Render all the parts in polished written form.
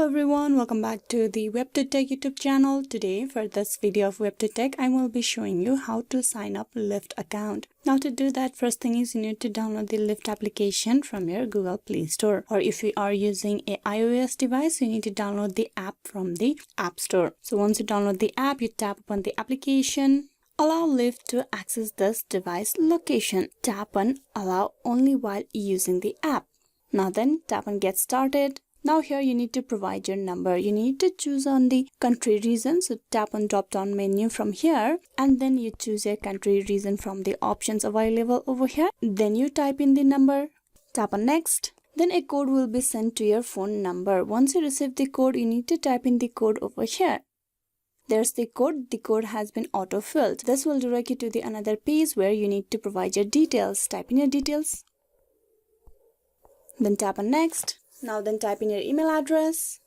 everyone, welcome back to the WebToTech YouTube channel. Today for this video of WebToTech, I will be showing you how to sign up Lyft account. Now to do that, first thing is you need to download the Lyft application from your Google Play Store, or if you are using a iOS device, you need to download the app from the App Store. So once you download the app, you tap upon the application. Allow Lyft to access this device location. Tap on allow only while using the app. Now then tap on get started. Now here you need to provide your number. You need to choose on the country region. So tap on drop down menu from here and then you choose your country region from the options available over here. Then you type in the number. Tap on next. Then a code will be sent to your phone number. Once you receive the code, you need to type in the code over here. There's the code. The code has been auto-filled. This will direct you to the another page where you need to provide your details. Type in your details. Then tap on next. Now then type in your email address.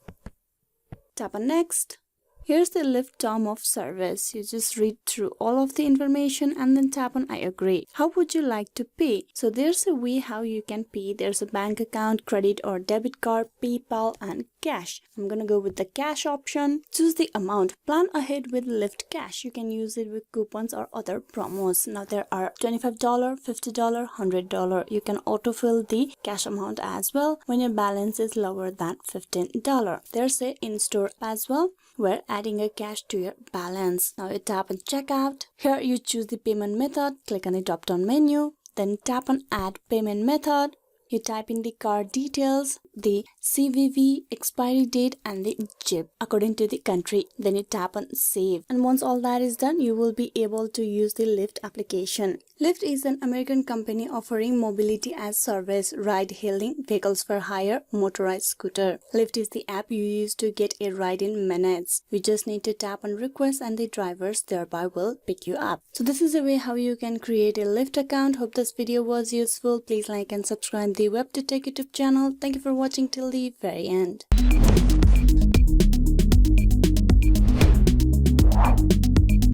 Tap on next. Here's the Lyft term of service. You just read through all of the information and then tap on I agree. How would you like to pay? So there's a way how you can pay. There's a bank account, credit or debit card, PayPal and cash. I'm gonna go with the cash option. Choose the amount. Plan ahead with Lyft Cash. You can use it with coupons or other promos. Now there are $25, $50, $100. You can autofill the cash amount as well when your balance is lower than $15. There's a in-store as well, where adding a cash to your balance. Now you tap on checkout. Here you choose the payment method. Click on the drop down menu. Then tap on add payment method. You type in the card details, the CVV, expiry date and the chip according to the country. Then you tap on save. And once all that is done, you will be able to use the Lyft application. Lyft is an American company offering mobility as service, ride-hailing, vehicles for hire, motorized scooter. Lyft is the app you use to get a ride in minutes. You just need to tap on request and the drivers thereby will pick you up. So this is a way how you can create a Lyft account. Hope this video was useful. Please like and subscribe the WebToTech YouTube channel. Thank you for watching till the very end.